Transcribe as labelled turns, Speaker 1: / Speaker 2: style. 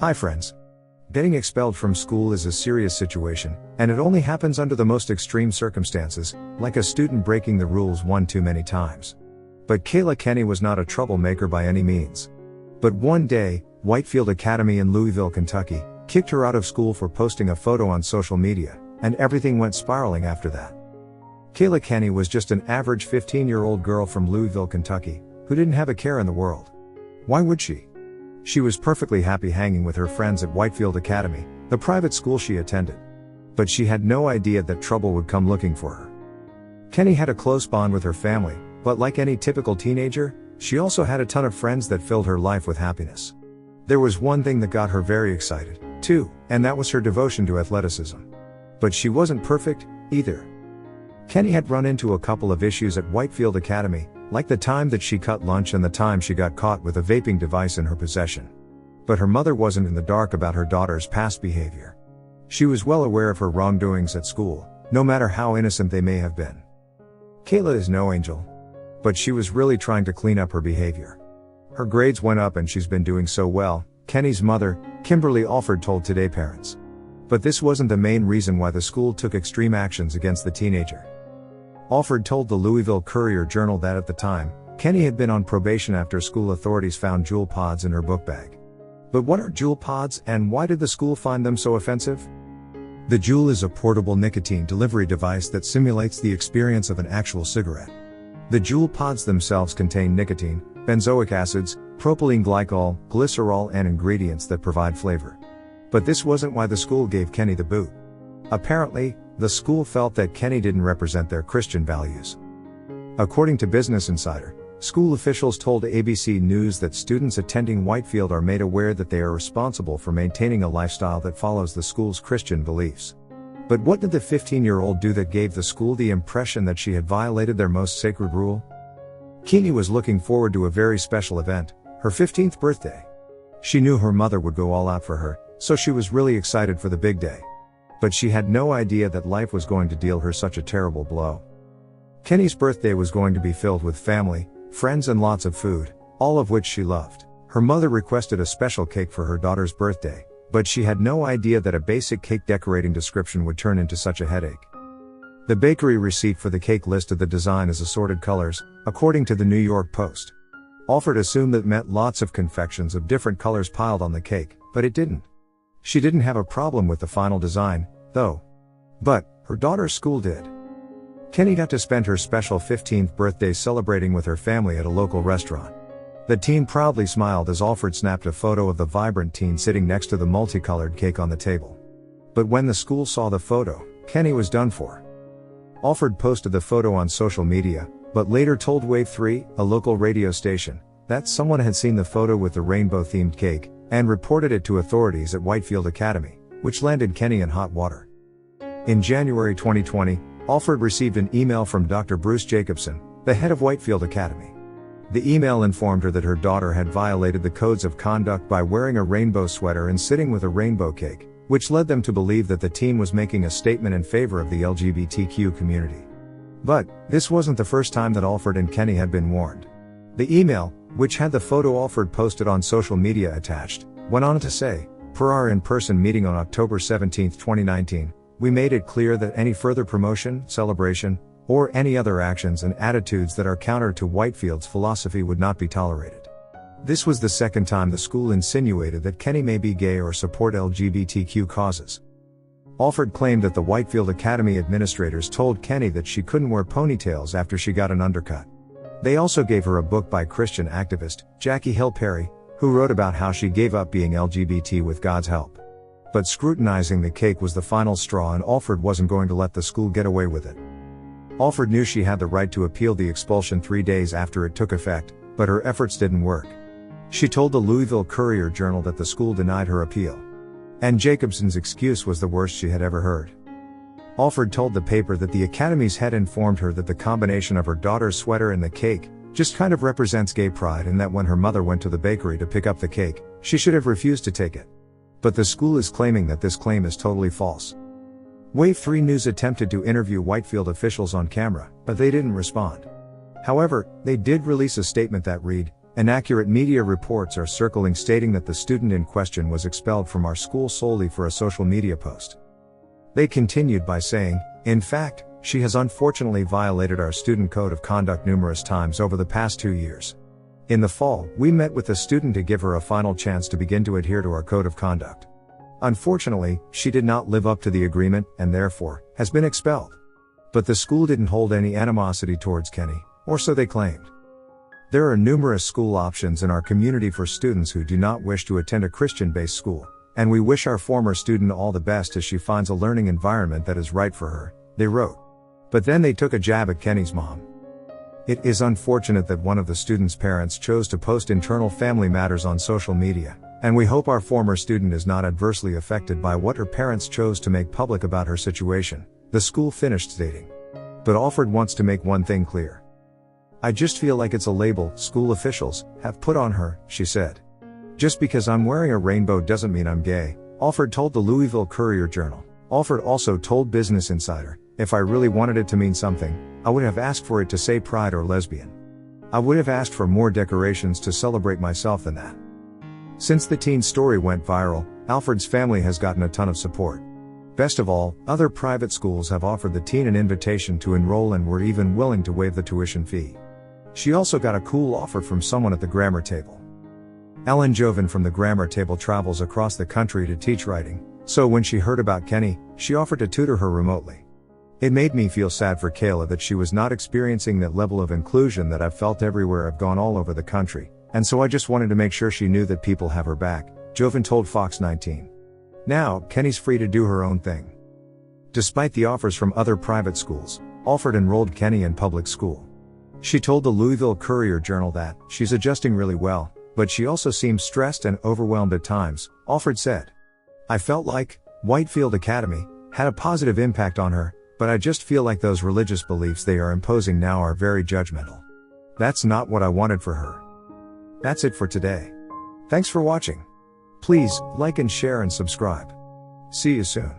Speaker 1: Hi friends. Getting expelled from school is a serious situation, and it only happens under the most extreme circumstances, like a student breaking the rules one too many times. But Kayla Kenney was not a troublemaker by any means. But one day, Whitefield Academy in Louisville, Kentucky, kicked her out of school for posting a photo on social media, and everything went spiraling after that. Kayla Kenney was just an average 15-year-old girl from Louisville, Kentucky, who didn't have a care in the world. Why would she? She was perfectly happy hanging with her friends at Whitefield Academy, the private school she attended. But she had no idea that trouble would come looking for her. Kenney had a close bond with her family, but like any typical teenager, she also had a ton of friends that filled her life with happiness. There was one thing that got her very excited, too, and that was her devotion to athleticism. But she wasn't perfect, either. Kenney had run into a couple of issues at Whitefield Academy, like the time that she cut lunch and the time she got caught with a vaping device in her possession. But her mother wasn't in the dark about her daughter's past behavior. She was well aware of her wrongdoings at school, no matter how innocent they may have been. Kayla is no angel. But she was really trying to clean up her behavior. Her grades went up and she's been doing so well, Kenney's mother, Kimberly Alford, told Today parents. But this wasn't the main reason why the school took extreme actions against the teenager. Alford told the Louisville Courier-Journal that at the time, Kenney had been on probation after school authorities found Juul pods in her book bag. But what are Juul pods, and why did the school find them so offensive? The Juul is a portable nicotine delivery device that simulates the experience of an actual cigarette. The Juul pods themselves contain nicotine, benzoic acids, propylene glycol, glycerol, and ingredients that provide flavor. But this wasn't why the school gave Kenney the boot. Apparently, the school felt that Kenney didn't represent their Christian values. According to Business Insider, school officials told ABC News that students attending Whitefield are made aware that they are responsible for maintaining a lifestyle that follows the school's Christian beliefs. But what did the 15-year-old do that gave the school the impression that she had violated their most sacred rule? Kenney was looking forward to a very special event, her 15th birthday. She knew her mother would go all out for her, so she was really excited for the big day. But she had no idea that life was going to deal her such a terrible blow. Kenney's birthday was going to be filled with family, friends, and lots of food, all of which she loved. Her mother requested a special cake for her daughter's birthday, but she had no idea that a basic cake decorating description would turn into such a headache. The bakery receipt for the cake listed the design as assorted colors, according to the New York Post. Alford assumed that meant lots of confections of different colors piled on the cake, but it didn't. She didn't have a problem with the final design, though. But her daughter's school did. Kenney got to spend her special 15th birthday celebrating with her family at a local restaurant. The teen proudly smiled as Alford snapped a photo of the vibrant teen sitting next to the multicolored cake on the table. But when the school saw the photo, Kenney was done for. Alford posted the photo on social media, but later told Wave 3, a local radio station, that someone had seen the photo with the rainbow-themed cake, and reported it to authorities at Whitefield Academy, which landed Kenney in hot water. In January 2020, Alford received an email from Dr. Bruce Jacobson, the head of Whitefield Academy. The email informed her that her daughter had violated the codes of conduct by wearing a rainbow sweater and sitting with a rainbow cake, which led them to believe that the teen was making a statement in favor of the LGBTQ community. But this wasn't the first time that Alford and Kenney had been warned. The email, which had the photo Alford posted on social media attached, went on to say, "Per our in-person meeting on October 17, 2019, we made it clear that any further promotion, celebration, or any other actions and attitudes that are counter to Whitefield's philosophy would not be tolerated." This was the second time the school insinuated that Kenney may be gay or support LGBTQ causes. Alford claimed that the Whitefield Academy administrators told Kenney that she couldn't wear ponytails after she got an undercut. They also gave her a book by Christian activist, Jackie Hill Perry, who wrote about how she gave up being LGBT with God's help. But scrutinizing the cake was the final straw, and Alford wasn't going to let the school get away with it. Alford knew she had the right to appeal the expulsion 3 days after it took effect, but her efforts didn't work. She told the Louisville Courier-Journal that the school denied her appeal. And Jacobson's excuse was the worst she had ever heard. Alford told the paper that the Academy's head informed her that the combination of her daughter's sweater and the cake just kind of represents gay pride, and that when her mother went to the bakery to pick up the cake, she should have refused to take it. But the school is claiming that this claim is totally false. Wave 3 News attempted to interview Whitefield officials on camera, but they didn't respond. However, they did release a statement that read, Inaccurate media reports are circulating stating that the student in question was expelled from our school solely for a social media post. They continued by saying, "In fact, she has unfortunately violated our student code of conduct numerous times over the past 2 years. In the fall, we met with the student to give her a final chance to begin to adhere to our code of conduct. Unfortunately, she did not live up to the agreement and therefore has been expelled. But the school didn't hold any animosity towards Kenney, or so they claimed. There are numerous school options in our community for students who do not wish to attend a Christian-based school, and we wish our former student all the best as she finds a learning environment that is right for her," they wrote. But then they took a jab at Kenney's mom. "It is unfortunate that one of the student's parents chose to post internal family matters on social media, and we hope our former student is not adversely affected by what her parents chose to make public about her situation," the school finished stating. But Alford wants to make one thing clear. "I just feel like it's a label school officials have put on her," she said. "Just because I'm wearing a rainbow doesn't mean I'm gay," Alford told the Louisville Courier-Journal. Alford also told Business Insider, "If I really wanted it to mean something, I would have asked for it to say pride or lesbian. I would have asked for more decorations to celebrate myself than that." Since the teen story went viral, Alford's family has gotten a ton of support. Best of all, other private schools have offered the teen an invitation to enroll and were even willing to waive the tuition fee. She also got a cool offer from someone at the grammar table. Ellen Joven from the grammar table travels across the country to teach writing, so when she heard about Kenney, she offered to tutor her remotely. "It made me feel sad for Kayla that she was not experiencing that level of inclusion that I've felt everywhere I've gone all over the country, and so I just wanted to make sure she knew that people have her back," Joven told Fox 19. Now, Kenney's free to do her own thing. Despite the offers from other private schools, Alford enrolled Kenney in public school. She told the Louisville Courier-Journal that she's adjusting really well, but she also seems stressed and overwhelmed at times, Alford said. "I felt like Whitefield Academy had a positive impact on her, but I just feel like those religious beliefs they are imposing now are very judgmental. That's not what I wanted for her." That's it for today. Thanks for watching. Please like and share and subscribe. See you soon.